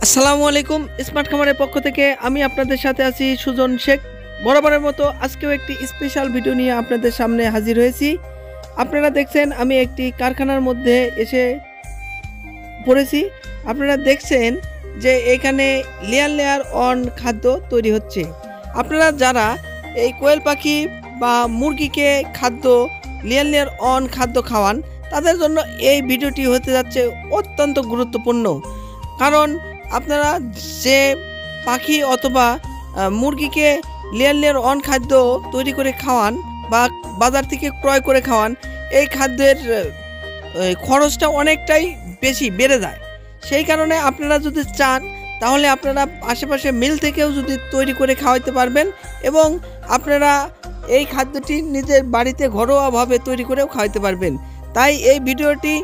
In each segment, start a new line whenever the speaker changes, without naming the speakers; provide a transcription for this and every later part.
আসসালামু আলাইকুম। স্মার্ট খামারের পক্ষ থেকে আমি আপনাদের সাথে আছি সুজন শেখ। বরাবরের মতো আজকেও একটি স্পেশাল ভিডিও নিয়ে আপনাদের সামনে হাজির হয়েছি। আপনারা দেখছেন আমি একটি কারখানার মধ্যে এসে পড়েছি। আপনারা দেখছেন যে এখানে লেয়ার লেয়ার অন খাদ্য তৈরি হচ্ছে। আপনারা যারা এই কোয়েল পাখি বা মুরগিকে খাদ্য লেয়ার লেয়ার অন খাদ্য খাওয়ান, তাদের জন্য এই ভিডিওটি হতে যাচ্ছে অত্যন্ত গুরুত্বপূর্ণ। কারণ আপনারা যে পাখি অথবা মুরগিকে লেয়ার লেয়ার অন খাদ্য তৈরি করে খাওয়ান বা বাজার থেকে ক্রয় করে খাওয়ান, এই খাদ্যের খরচটা অনেকটাই বেশি বেড়ে যায়। সেই কারণে আপনারা যদি চান তাহলে আপনারা আশেপাশে মিল থেকেও যদি তৈরি করে খাওয়াইতে পারবেন এবং আপনারা এই খাদ্যটি নিজের বাড়িতে ঘরোয়াভাবে তৈরি করেও খাওয়াইতে পারবেন। তাই এই ভিডিওটি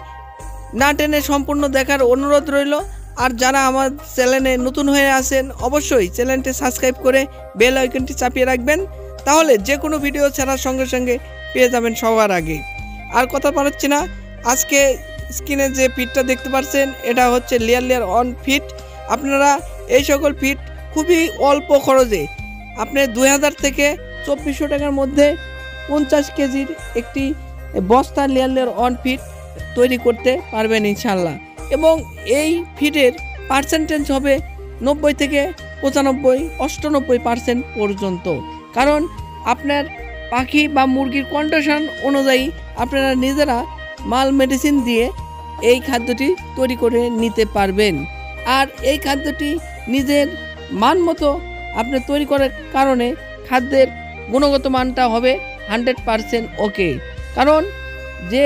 না টেনে সম্পূর্ণ দেখার অনুরোধ রইল। আর যারা আমার চ্যানেলে নতুন হয়ে আছেন অবশ্যই চ্যানেলটি সাবস্ক্রাইব করে বেল আইকনটি চাপিয়ে রাখবেন, তাহলে যে কোনো ভিডিও ছাড়ার সঙ্গে সঙ্গে পেয়ে যাবেন সবার আগে। আর কথা বাড়াচ্ছি না, আজকে স্ক্রিনে যে ফিডটা দেখতে পাচ্ছেন এটা হচ্ছে লেয়ার লেয়ার অন ফিড। আপনারা এই সকল ফিড খুবই অল্প খরচে আপনি 2000 থেকে 2400 টাকার মধ্যে 50 কেজির একটি বস্তা লেয়ার লেয়ার অন ফিড তৈরি করতে পারবেন ইনশাল্লাহ। এবং এই ফিডের পার্সেন্টেজ হবে 90 থেকে 95, 98% পর্যন্ত। কারণ আপনার পাখি বা মুরগির কন্ডিশন অনুযায়ী আপনারা নিজেরা মাল মেডিসিন দিয়ে এই খাদ্যটি তৈরি করে নিতে পারবেন। আর এই খাদ্যটি নিজের মান মতো আপনি তৈরি করার কারণে খাদ্যের গুণগত মানটা হবে 100% ওকে। কারণ যে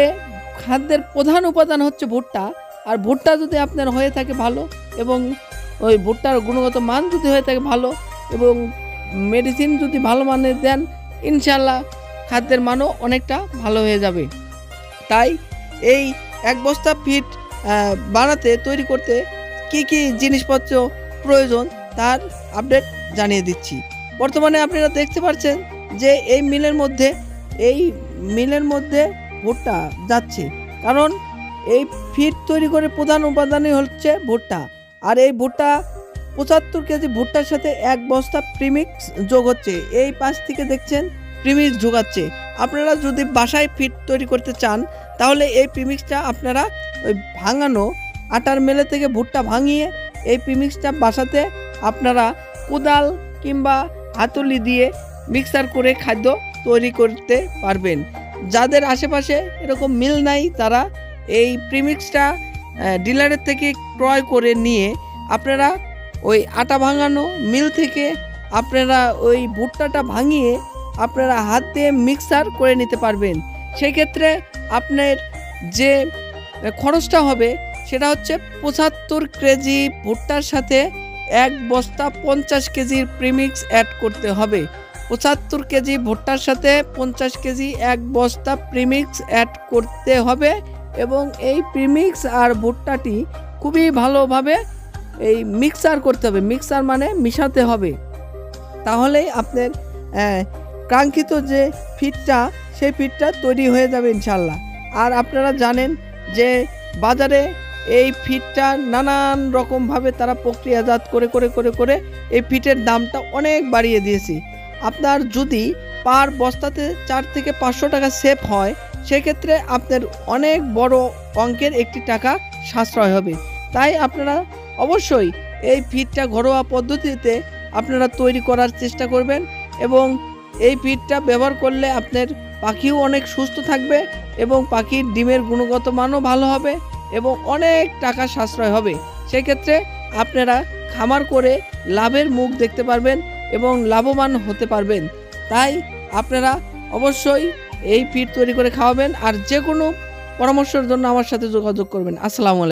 খাদ্যের প্রধান উপাদান হচ্ছে ভুট্টা, আর ভুট্টা যদি আপনার হয়ে থাকে ভালো এবং ওই ভুট্টার গুণগত মান যদি হয়ে থাকে ভালো এবং মেডিসিন যদি ভালো মানের দেন, ইনশাল্লাহ খাদ্যের মানও অনেকটা ভালো হয়ে যাবে। তাই এই এক বস্তা ফিড বানাতে তৈরি করতে কি কি জিনিসপত্র প্রয়োজন তার আপডেট জানিয়ে দিচ্ছি। বর্তমানে আপনারা দেখতে পাচ্ছেন যে এই মিলের মধ্যে ভুট্টা যাচ্ছে, কারণ এই ফিড তৈরি করে প্রধান উপাদানই হচ্ছে ভুট্টা। আর এই ভুট্টা 75 কেজি ভুট্টার সাথে এক বস্তা প্রিমিক্স যোগ হচ্ছে। এই পাশ থেকে দেখছেন প্রিমিক্স যোগাচ্ছে। আপনারা যদি বাসায় ফিড তৈরি করতে চান তাহলে এই প্রিমিক্সটা আপনারা ওই ভাঙানো আটার মেলে থেকে ভুট্টা ভাঙিয়ে এই প্রিমিক্সটা বাসাতে আপনারা কোদাল কিংবা হাতুড়ি দিয়ে মিক্সার করে খাদ্য তৈরি করতে পারবেন। যাদের আশেপাশে এরকম মিল নাই তারা এই প্রিমিক্সটা ডিলারের থেকে ক্রয় করে নিয়ে আপনারা ওই আটা ভাঙানো মিল থেকে আপনারা ওই ভুট্টাটা ভাঙিয়ে আপনারা হাত দিয়ে মিক্সার করে নিতে পারবেন। সেক্ষেত্রে আপনার যে খরচটা হবে সেটা হচ্ছে 75 কেজি ভুট্টার সাথে এক বস্তা 50 কেজির প্রিমিক্স অ্যাড করতে হবে। 75 কেজি ভুট্টার সাথে 50 কেজি এক বস্তা প্রিমিক্স অ্যাড করতে হবে এবং এই প্রিমিক্স আর ভুট্টাটি খুবই ভালোভাবে এই মিক্সার করতে হবে। মিক্সার মানে মিশাতে হবে, তাহলেই আপনার কাঙ্ক্ষিত যে ফিডটা সেই ফিডটা তৈরি হয়ে যাবে ইনশাল্লাহ। আর আপনারা জানেন যে বাজারে এই ফিডটা নানান রকমভাবে তারা প্রক্রিয়াজাত করে এই ফিডের দামটা অনেক বাড়িয়ে দিয়েছে। আপনার যদি পার বস্তাতে 4 থেকে 500 টাকা সেভ হয়, সেক্ষেত্রে আপনার অনেক বড় অঙ্কের একটি টাকা সাশ্রয় হবে। তাই আপনারা অবশ্যই এই ফিডটা ঘরোয়া পদ্ধতিতে আপনারা তৈরি করার চেষ্টা করবেন এবং এই ফিডটা ব্যবহার করলে আপনার পাখিও অনেক সুস্থ থাকবে এবং পাখির ডিমের গুণগত মানও ভালো হবে এবং অনেক টাকা সাশ্রয় হবে। সেক্ষেত্রে আপনারা খামার করে লাভের মুখ দেখতে পারবেন এবং লাভবান হতে পারবেন। তাই আপনারা অবশ্যই এই ফিড তৈরি করে খাওয়াবেন। আর যে কোনো পরামর্শের জন্য আমার সাথে যোগাযোগ করবেন। আসসালামু আলাইকুম।